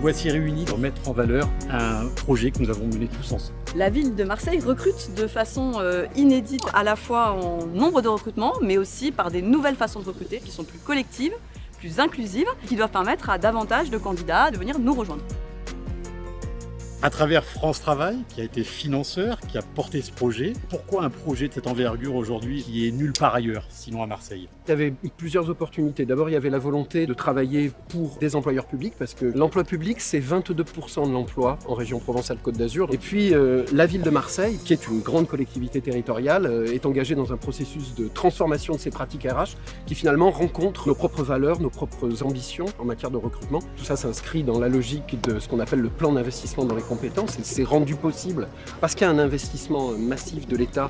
voici réunis pour mettre en valeur un projet que nous avons mené tous ensemble. La ville de Marseille recrute de façon inédite, à la fois en nombre de recrutements, mais aussi par des nouvelles façons de recruter qui sont plus collectives, plus inclusives, qui doivent permettre à davantage de candidats de venir nous rejoindre. À travers France Travail, qui a été financeur, qui a porté ce projet. Pourquoi un projet de cette envergure aujourd'hui qui est nulle part ailleurs, sinon à Marseille? Il y avait plusieurs opportunités. D'abord, il y avait la volonté de travailler pour des employeurs publics, parce que l'emploi public, c'est 22% de l'emploi en région Provence-Alpes-Côte d'Azur. Et puis, la ville de Marseille, qui est une grande collectivité territoriale, est engagée dans un processus de transformation de ses pratiques RH, qui finalement rencontre nos propres valeurs, nos propres ambitions en matière de recrutement. Tout ça s'inscrit dans la logique de ce qu'on appelle le plan d'investissement dans les compétences, et c'est rendu possible parce qu'il y a un investissement massif de l'État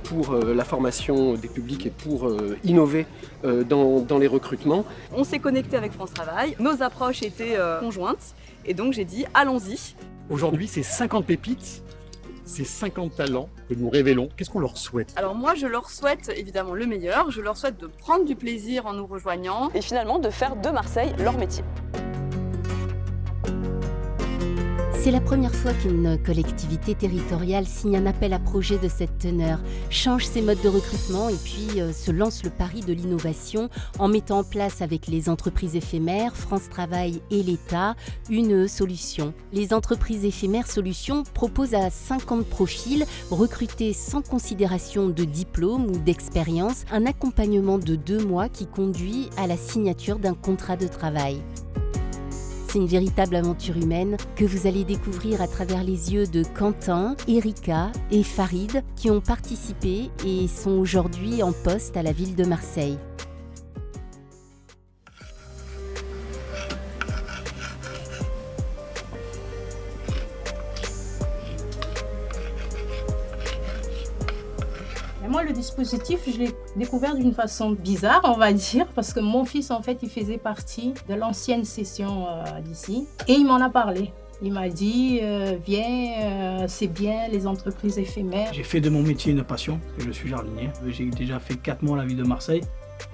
pour la formation des publics et pour innover dans les recrutements. On s'est connecté avec France Travail, nos approches étaient conjointes et donc j'ai dit allons-y. Aujourd'hui, c'est 50 pépites, c'est 50 talents que nous révélons. Qu'est-ce qu'on leur souhaite? Alors moi, je leur souhaite évidemment le meilleur, je leur souhaite de prendre du plaisir en nous rejoignant et finalement de faire de Marseille leur métier. C'est la première fois qu'une collectivité territoriale signe un appel à projet de cette teneur, change ses modes de recrutement et puis se lance le pari de l'innovation en mettant en place avec les entreprises éphémères, France Travail et l'État, une solution. Les entreprises éphémères Solutions proposent à 50 profils, recrutés sans considération de diplôme ou d'expérience, un accompagnement de 2 mois qui conduit à la signature d'un contrat de travail. C'est une véritable aventure humaine que vous allez découvrir à travers les yeux de Quentin, Erika et Farid qui ont participé et sont aujourd'hui en poste à la ville de Marseille. Moi, le dispositif, je l'ai découvert d'une façon bizarre, on va dire, parce que mon fils, en fait, il faisait partie de l'ancienne session d'ici. Et il m'en a parlé. Il m'a dit, viens, c'est bien, les entreprises éphémères. J'ai fait de mon métier une passion, je suis jardinier. J'ai déjà fait 4 mois à la ville de Marseille.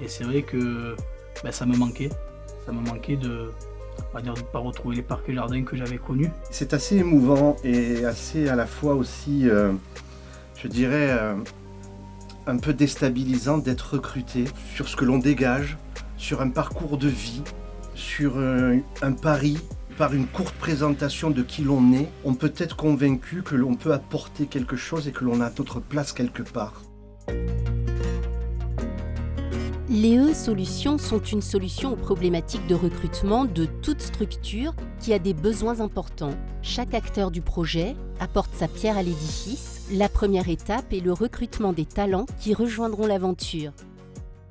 Et c'est vrai que ça me manquait. Ça me manquait de ne pas retrouver les parcs et jardins que j'avais connus. C'est assez émouvant et assez à la fois aussi, je dirais, un peu déstabilisant d'être recruté sur ce que l'on dégage, sur un parcours de vie, sur un pari, par une courte présentation de qui l'on est. On peut être convaincu que l'on peut apporter quelque chose et que l'on a notre place quelque part. Les Solutions sont une solution aux problématiques de recrutement de toute structure qui a des besoins importants. Chaque acteur du projet apporte sa pierre à l'édifice. La première étape est le recrutement des talents qui rejoindront l'aventure.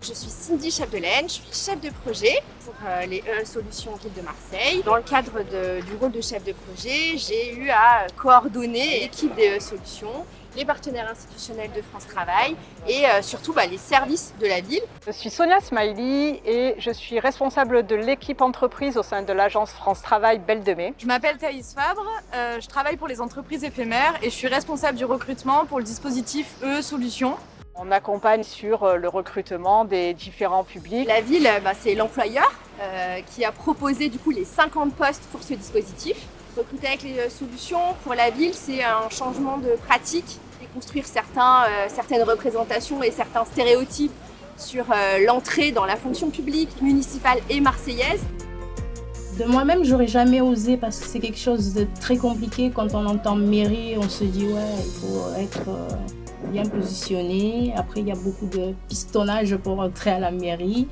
Je suis Cindy Chapdelaine, je suis chef de projet pour les Solutions Ville de Marseille. Dans le cadre du rôle de chef de projet, j'ai eu à coordonner l'équipe des Solutions, les partenaires institutionnels de France Travail et surtout les services de la ville. Je suis Sonia Smiley et je suis responsable de l'équipe entreprise au sein de l'agence France Travail Belle de Mai. Je m'appelle Thaïs Fabre, je travaille pour les entreprises éphémères et je suis responsable du recrutement pour le dispositif Solutions. On accompagne sur le recrutement des différents publics. La ville, c'est l'employeur qui a proposé du coup les 50 postes pour ce dispositif. Recruter avec les Solutions pour la ville, c'est un changement de pratique, déconstruire certaines représentations et certains stéréotypes sur l'entrée dans la fonction publique municipale et marseillaise. De moi-même, j'aurais jamais osé parce que c'est quelque chose de très compliqué. Quand on entend mairie, on se dit ouais, il faut être bien positionné. Après, il y a beaucoup de pistonnage pour entrer à la mairie.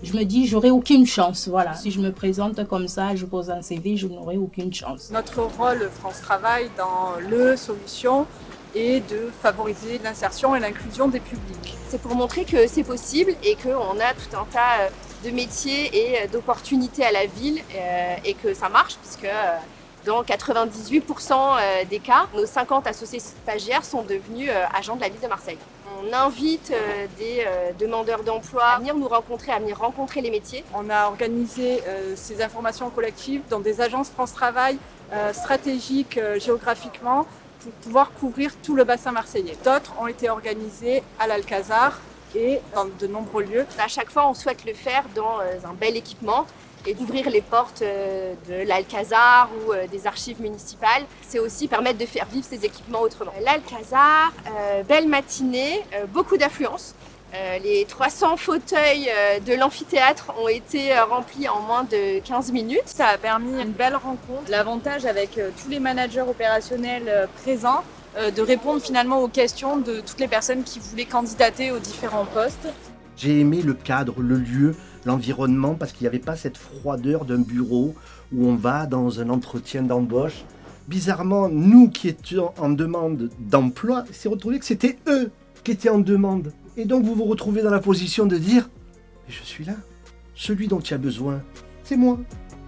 Je me dis, j'aurai aucune chance. Voilà. Si je me présente comme ça, je pose un CV, je n'aurai aucune chance. Notre rôle France Travail dans le Solutions est de favoriser l'insertion et l'inclusion des publics. C'est pour montrer que c'est possible et qu'on a tout un tas de métiers et d'opportunités à la ville et que ça marche puisque dans 98% des cas, nos 50 associés stagiaires sont devenus agents de la ville de Marseille. On invite des demandeurs d'emploi à venir nous rencontrer, à venir rencontrer les métiers. On a organisé ces informations collectives dans des agences France Travail stratégiques géographiquement pour pouvoir couvrir tout le bassin marseillais. D'autres ont été organisées à l'Alcazar et dans de nombreux lieux. À chaque fois, on souhaite le faire dans un bel équipement et d'ouvrir les portes de l'Alcazar ou des archives municipales. C'est aussi permettre de faire vivre ces équipements autrement. L'Alcazar, belle matinée, beaucoup d'affluence. Les 300 fauteuils de l'amphithéâtre ont été remplis en moins de 15 minutes. Ça a permis une belle rencontre. L'avantage avec tous les managers opérationnels présents, de répondre finalement aux questions de toutes les personnes qui voulaient candidater aux différents postes. J'ai aimé le cadre, le lieu, l'environnement, parce qu'il n'y avait pas cette froideur d'un bureau où on va dans un entretien d'embauche. Bizarrement, nous qui étions en demande d'emploi, c'est retrouvé que c'était eux qui étaient en demande. Et donc vous vous retrouvez dans la position de dire « je suis là, celui dont tu as besoin, c'est moi ».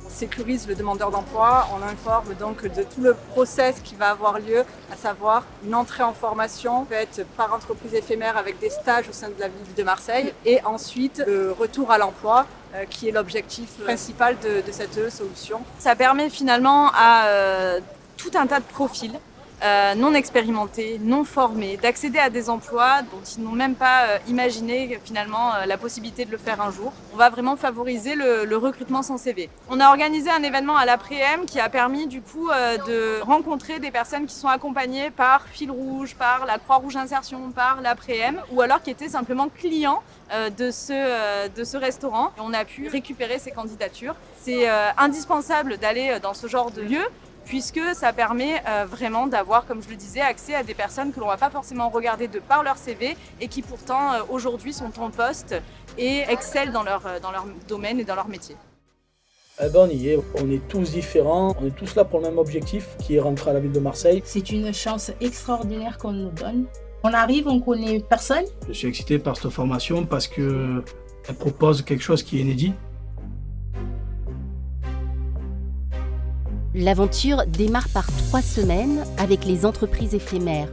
On sécurise le demandeur d'emploi, on informe donc de tout le process qui va avoir lieu, à savoir une entrée en formation faite par entreprise éphémère avec des stages au sein de la ville de Marseille et ensuite le retour à l'emploi qui est l'objectif principal de cette solution. Ça permet finalement à tout un tas de profils non expérimentés, non formés, d'accéder à des emplois dont ils n'ont même pas imaginé finalement la possibilité de le faire un jour. On va vraiment favoriser le recrutement sans CV. On a organisé un événement à l'Après-M qui a permis du coup de rencontrer des personnes qui sont accompagnées par Fil Rouge, par la Croix-Rouge Insertion, par l'Après-M ou alors qui étaient simplement clients de ce restaurant. Et on a pu récupérer ces candidatures. C'est indispensable d'aller dans ce genre de lieu puisque ça permet vraiment d'avoir, comme je le disais, accès à des personnes que l'on ne va pas forcément regarder de par leur CV et qui pourtant aujourd'hui sont en poste et excellent dans leur domaine et dans leur métier. Eh ben on y est, on est tous différents, on est tous là pour le même objectif qui est rentrer à la ville de Marseille. C'est une chance extraordinaire qu'on nous donne. On arrive, on connaît personne. Je suis excité par cette formation parce qu'elle propose quelque chose qui est inédit. L'aventure démarre par 3 semaines avec les entreprises éphémères.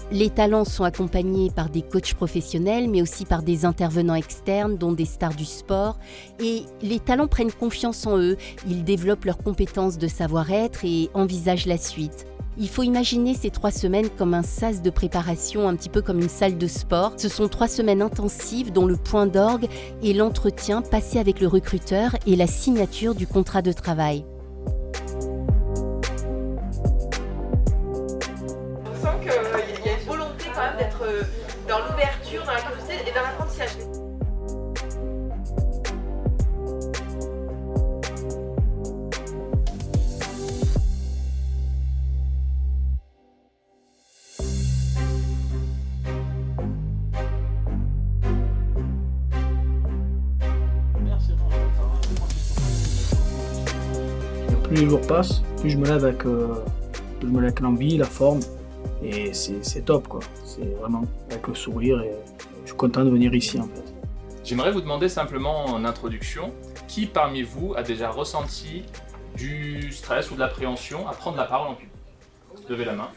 Les talents sont accompagnés par des coachs professionnels, mais aussi par des intervenants externes, dont des stars du sport. Et les talents prennent confiance en eux, ils développent leurs compétences de savoir-être et envisagent la suite. Il faut imaginer ces 3 semaines comme un sas de préparation, un petit peu comme une salle de sport. Ce sont 3 semaines intensives dont le point d'orgue est l'entretien passé avec le recruteur et la signature du contrat de travail. Dans l'ouverture, dans la curiosité et dans l'apprentissage. Plus les jours passent, plus je me lève avec l'envie, la forme. Et c'est top quoi, c'est vraiment avec le sourire et je suis content de venir ici en fait. J'aimerais vous demander simplement en introduction, qui parmi vous a déjà ressenti du stress ou de l'appréhension à prendre la parole en public? Levez la main.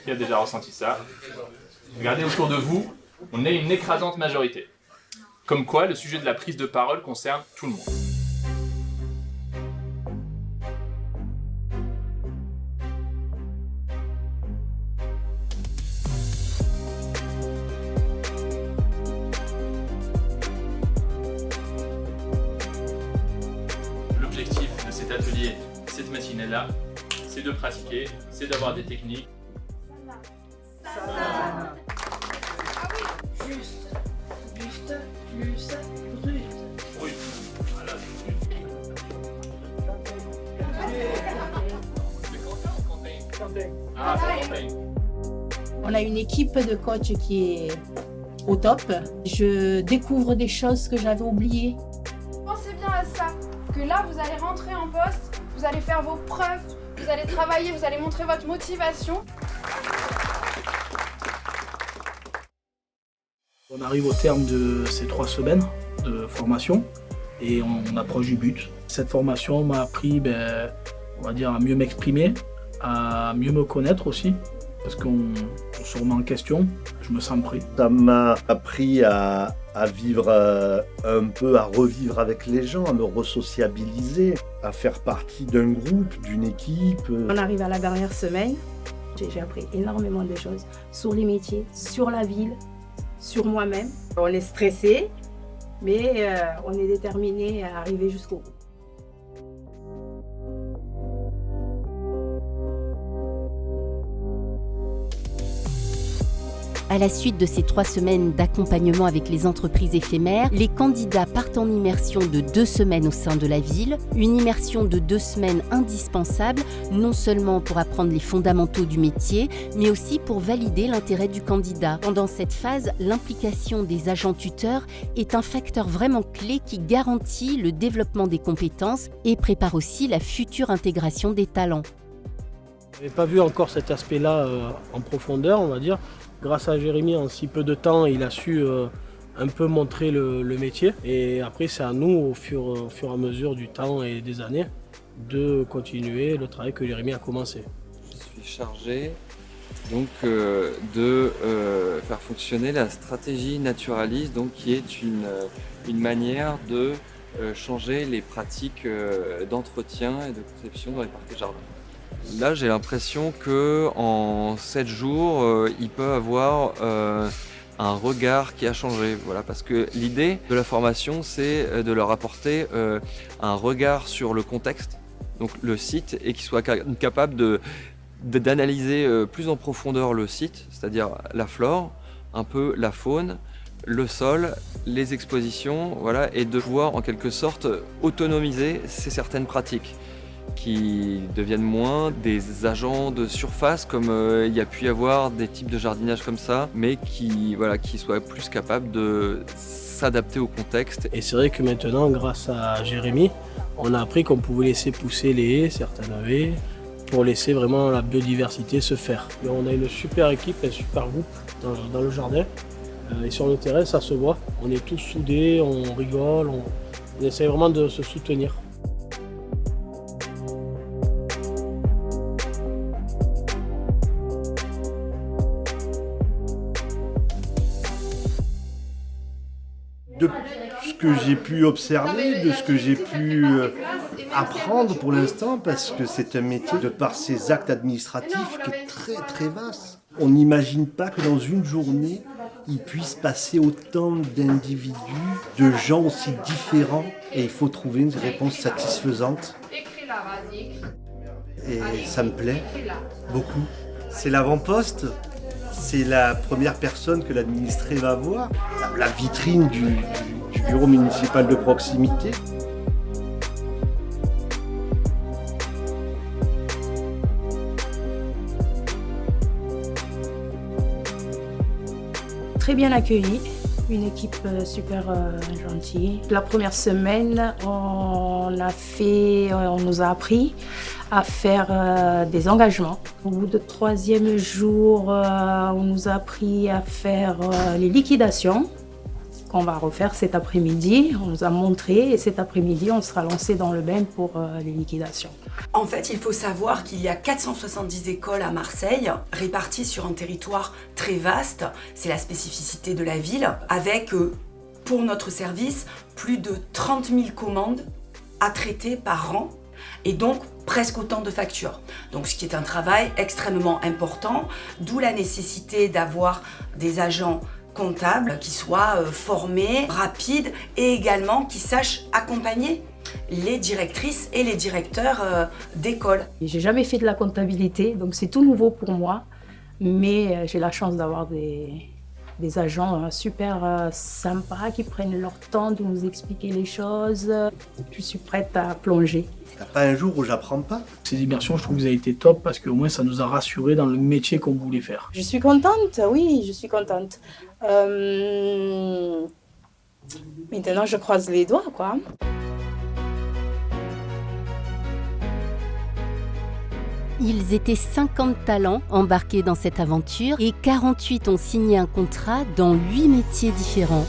Qui a déjà ressenti ça? Regardez autour de vous, on est une écrasante majorité. Comme quoi, le sujet de la prise de parole concerne tout le monde. L'objectif de cet atelier, cette matinée-là, c'est de pratiquer, c'est d'avoir des techniques. Juste, buste, plus, brut. Brut. Voilà, On a une équipe de coachs qui est au top. Je découvre des choses que j'avais oubliées. Pensez bien à ça, que là vous allez rentrer en poste, vous allez faire vos preuves, vous allez travailler, vous allez montrer votre motivation. On arrive au terme de ces 3 semaines de formation et on approche du but. Cette formation m'a appris, on va dire, à mieux m'exprimer, à mieux me connaître aussi, parce qu'on se remet en question, je me sens prêt. Ça m'a appris à vivre un peu, à revivre avec les gens, à me resociabiliser, à faire partie d'un groupe, d'une équipe. On arrive à la dernière semaine, j'ai appris énormément de choses sur les métiers, sur la ville, sur moi-même. On est stressé, Mais on est déterminé à arriver jusqu'au bout. À la suite de ces 3 semaines d'accompagnement avec les entreprises éphémères, les candidats partent en immersion de 2 semaines au sein de la ville. Une immersion de 2 semaines indispensable, non seulement pour apprendre les fondamentaux du métier, mais aussi pour valider l'intérêt du candidat. Pendant cette phase, l'implication des agents tuteurs est un facteur vraiment clé qui garantit le développement des compétences et prépare aussi la future intégration des talents. Je n'avais pas vu encore cet aspect-là en profondeur, on va dire. Grâce à Jérémy, en si peu de temps, il a su un peu montrer le métier. Et après, c'est à nous, au fur et à mesure du temps et des années, de continuer le travail que Jérémy a commencé. Je suis chargé donc, de faire fonctionner la stratégie naturaliste, donc, qui est une manière de changer les pratiques d'entretien et de conception dans les parcs et jardins. Là, j'ai l'impression qu'en 7 jours, il peut avoir un regard qui a changé. Voilà, parce que l'idée de la formation, c'est de leur apporter un regard sur le contexte, donc le site, et qu'ils soient capables d'analyser plus en profondeur le site, c'est-à-dire la flore, un peu la faune, le sol, les expositions, voilà, et de pouvoir en quelque sorte autonomiser certaines pratiques, qui deviennent moins des agents de surface comme il y a pu y avoir des types de jardinage comme ça, mais qui soient plus capables de s'adapter au contexte. Et c'est vrai que maintenant, grâce à Jérémy, on a appris qu'on pouvait laisser pousser les haies, certaines haies, pour laisser vraiment la biodiversité se faire. Et on a une super équipe, un super groupe dans le jardin. Et sur le terrain, ça se voit. On est tous soudés, on rigole, on essaie vraiment de se soutenir. De ce que j'ai pu observer, de ce que j'ai pu apprendre pour l'instant, parce que c'est un métier de par ses actes administratifs qui est très très vaste. On n'imagine pas que dans une journée, il puisse passer autant d'individus, de gens aussi différents, et il faut trouver une réponse satisfaisante. Et ça me plaît beaucoup. C'est l'avant-poste. C'est la première personne que l'administré va voir, la vitrine du bureau municipal de proximité. Très bien accueilli, une équipe super gentille. La première semaine, on nous a appris à faire des engagements. Au bout du 3e jour, on nous a appris à faire les liquidations qu'on va refaire cet après-midi. On nous a montré et cet après-midi, on sera lancé dans le bain pour les liquidations. En fait, il faut savoir qu'il y a 470 écoles à Marseille, réparties sur un territoire très vaste. C'est la spécificité de la ville, avec, pour notre service, plus de 30 000 commandes à traiter par an, et donc presque autant de factures. Donc ce qui est un travail extrêmement important, d'où la nécessité d'avoir des agents comptables qui soient formés, rapides, et également qui sachent accompagner les directrices et les directeurs d'école. J'ai jamais fait de la comptabilité, donc c'est tout nouveau pour moi, mais j'ai la chance d'avoir des agents super sympas qui prennent leur temps de nous expliquer les choses. Je suis prête à plonger. Il n'y a pas un jour où j'apprends pas. Ces immersions, je trouve que ça a été top parce qu'au moins ça nous a rassurés dans le métier qu'on voulait faire. Je suis contente, oui, je suis contente. Maintenant, je croise les doigts, quoi. Ils étaient 50 talents embarqués dans cette aventure et 48 ont signé un contrat dans 8 métiers différents.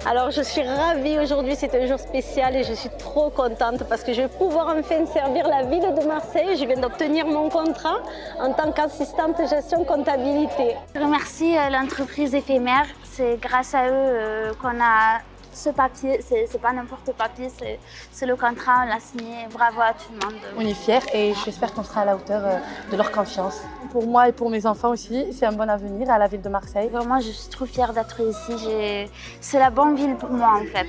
Alors je suis ravie aujourd'hui, c'est un jour spécial et je suis trop contente parce que je vais pouvoir enfin servir la ville de Marseille. Je viens d'obtenir mon contrat en tant qu'assistante gestion comptabilité. Je remercie l'entreprise éphémère, c'est grâce à eux qu'on a Ce papier, c'est pas n'importe papier, c'est le contrat, on l'a signé. Bravo à tout le monde. On est fiers et j'espère qu'on sera à la hauteur de leur confiance. Pour moi et pour mes enfants aussi, c'est un bon avenir à la ville de Marseille. Vraiment, je suis trop fière d'être ici. C'est la bonne ville pour moi en fait.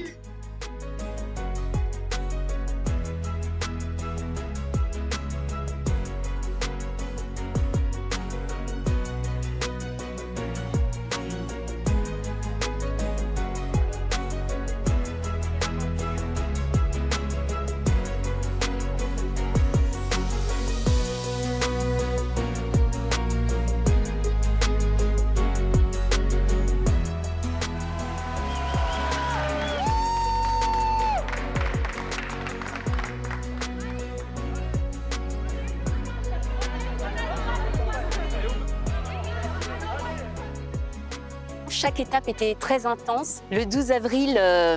Chaque étape était très intense. Le 12 avril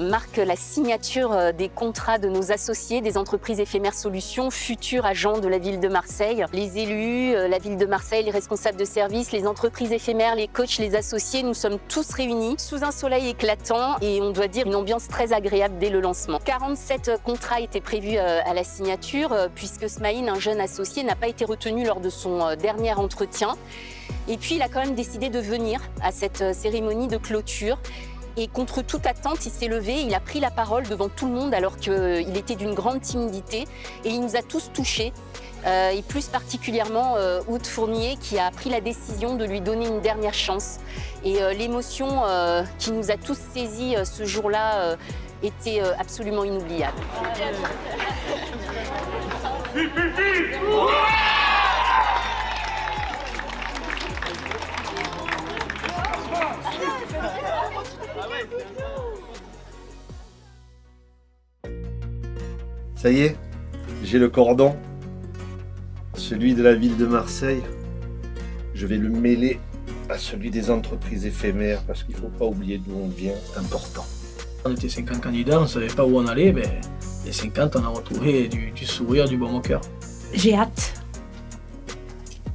marque la signature des contrats de nos associés des entreprises éphémères solutions, futurs agents de la ville de Marseille. Les élus, la ville de Marseille, les responsables de service, les entreprises éphémères, les coachs, les associés, nous sommes tous réunis sous un soleil éclatant et on doit dire une ambiance très agréable dès le lancement. 47 contrats étaient prévus à la signature puisque Smaïn, un jeune associé, n'a pas été retenu lors de son dernier entretien. Et puis il a quand même décidé de venir à cette cérémonie de clôture. Et contre toute attente, il s'est levé, il a pris la parole devant tout le monde alors qu'il était d'une grande timidité. Et il nous a tous touchés, et plus particulièrement Aude Fournier qui a pris la décision de lui donner une dernière chance. Et l'émotion qui nous a tous saisis ce jour-là était absolument inoubliable. Ça y est, j'ai le cordon, celui de la ville de Marseille. Je vais le mêler à celui des entreprises éphémères parce qu'il ne faut pas oublier d'où on vient, c'est important. On était 50 candidats, on ne savait pas où on allait, mais les 50, on a retrouvé du sourire, du bon au cœur. J'ai hâte.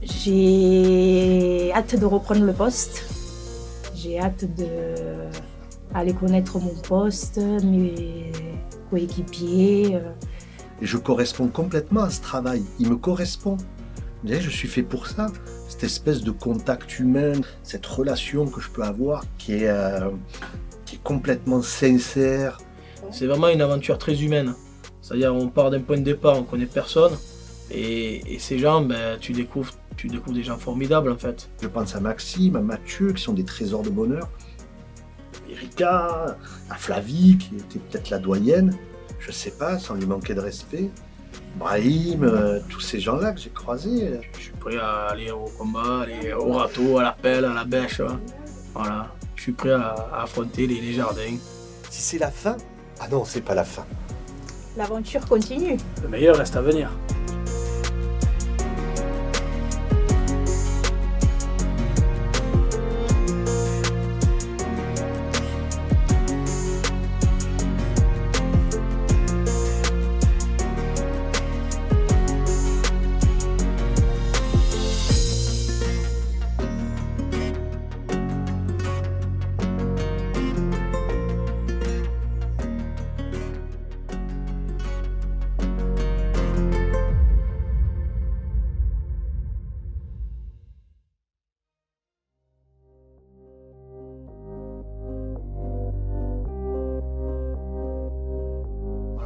J'ai hâte de reprendre le poste. J'ai hâte d'aller connaître mon poste, mes coéquipiers. Et je corresponds complètement à ce travail, il me correspond. Je suis fait pour ça, cette espèce de contact humain, cette relation que je peux avoir qui est complètement sincère. C'est vraiment une aventure très humaine. C'est-à-dire on part d'un point de départ, on ne connaît personne. Et ces gens, tu découvres des gens formidables en fait. Je pense à Maxime, à Mathieu, qui sont des trésors de bonheur. Erika, à Flavie, qui était peut-être la doyenne. Je sais pas, sans lui manquer de respect. Brahim, tous ces gens-là que j'ai croisés. Je suis prêt à aller au combat, aller au râteau, à la pelle, à la bêche. Hein. Voilà. Je suis prêt à affronter les jardins. Si c'est la fin, ah non, c'est pas la fin. L'aventure continue. Le meilleur reste à venir.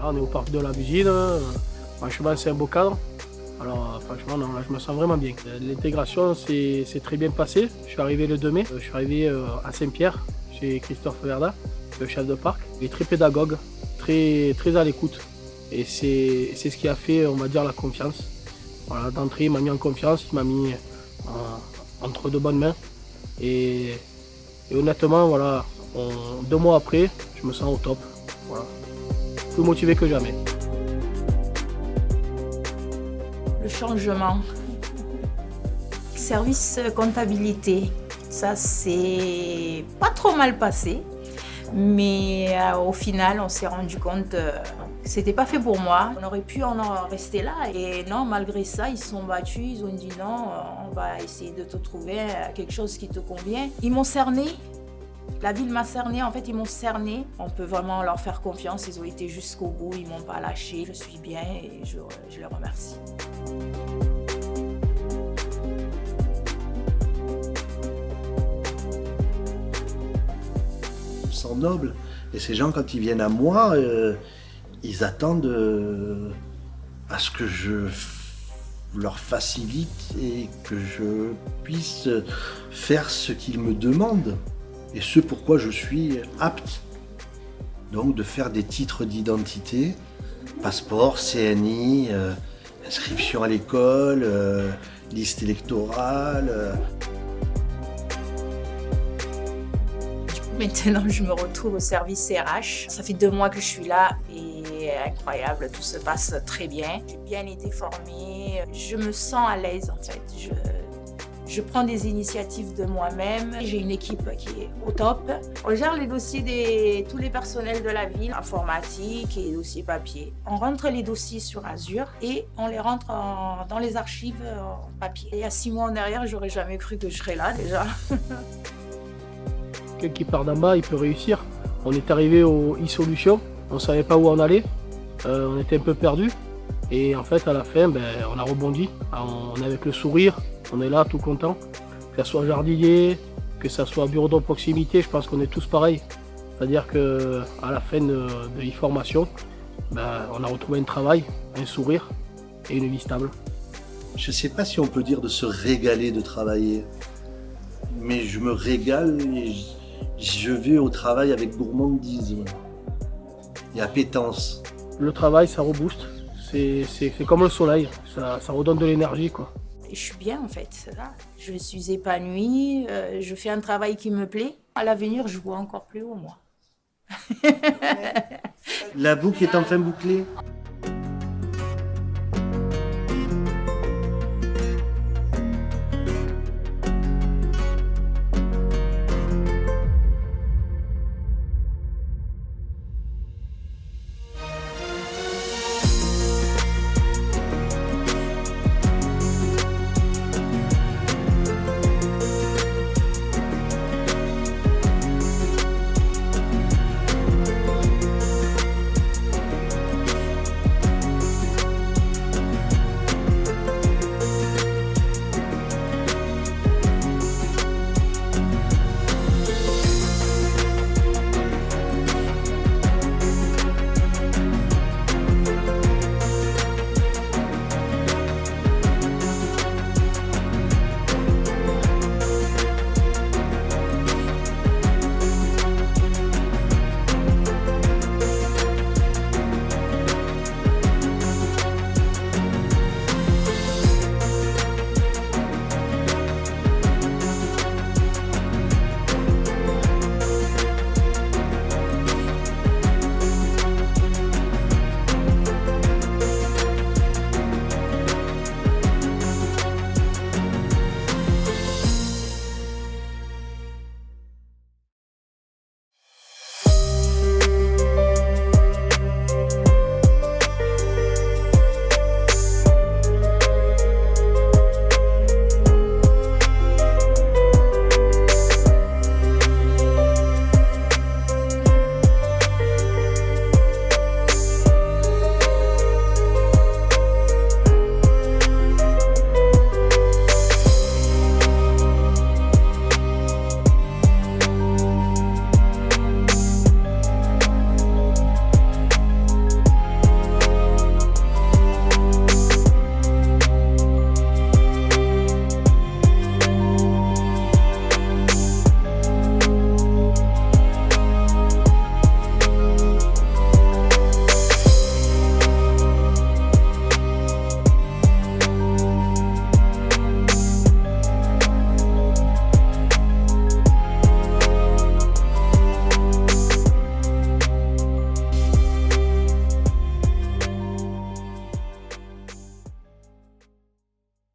On est au parc de la Busine, franchement c'est un beau cadre. Alors franchement non, là je me sens vraiment bien. L'intégration s'est très bien passée. Je suis arrivé le 2 mai, je suis arrivé à Saint-Pierre chez Christophe Verda, le chef de parc. Il est très pédagogue, très à l'écoute. Et c'est ce qui a fait, on va dire, la confiance. Voilà, d'entrée il m'a mis en confiance, il m'a mis entre de bonnes mains. Et honnêtement, voilà, 2 mois après, je me sens au top. Voilà. Plus motivé que jamais. Le changement. Service comptabilité, ça s'est pas trop mal passé, mais au final on s'est rendu compte que c'était pas fait pour moi. On aurait pu en rester là et non, malgré ça ils se sont battus, ils ont dit non, on va essayer de te trouver quelque chose qui te convient. Ils m'ont cerné La ville m'a cerné, en fait ils m'ont cerné. On peut vraiment leur faire confiance, ils ont été jusqu'au bout, ils m'ont pas lâché. Je suis bien et je les remercie. Je me sens noble. Et ces gens, quand ils viennent à moi, ils attendent à ce que je leur facilite et que je puisse faire ce qu'ils me demandent. Et ce pourquoi je suis apte. Donc de faire des titres d'identité, passeport, CNI, inscription à l'école, liste électorale. Maintenant, je me retrouve au service RH. Ça fait 2 mois que je suis là et incroyable, tout se passe très bien. J'ai bien été formée, je me sens à l'aise en fait. Je prends des initiatives de moi-même. J'ai une équipe qui est au top. On gère les dossiers de tous les personnels de la ville, informatique et dossiers papier. On rentre les dossiers sur Azure et on les rentre dans les archives en papier. Et il y a 6 mois en arrière, j'aurais jamais cru que je serais là déjà. Quelqu'un qui part d'en bas, il peut réussir. On est arrivé au e-solution, on ne savait pas où on allait, on était un peu perdu. Et en fait, à la fin, on a rebondi. On est avec le sourire, on est là tout content. Que ça soit jardinier, que ça soit bureau de proximité, je pense qu'on est tous pareils. C'est-à-dire qu'à la fin de l'e-formation, on a retrouvé un travail, un sourire et une vie stable. Je ne sais pas si on peut dire de se régaler de travailler, mais je me régale et je vais au travail avec gourmandise et appétence. Le travail, ça rebooste. C'est comme le soleil, ça redonne de l'énergie, quoi. Je suis bien en fait, je suis épanouie, je fais un travail qui me plaît. À l'avenir, je vois encore plus haut moi. La boucle est enfin bouclée.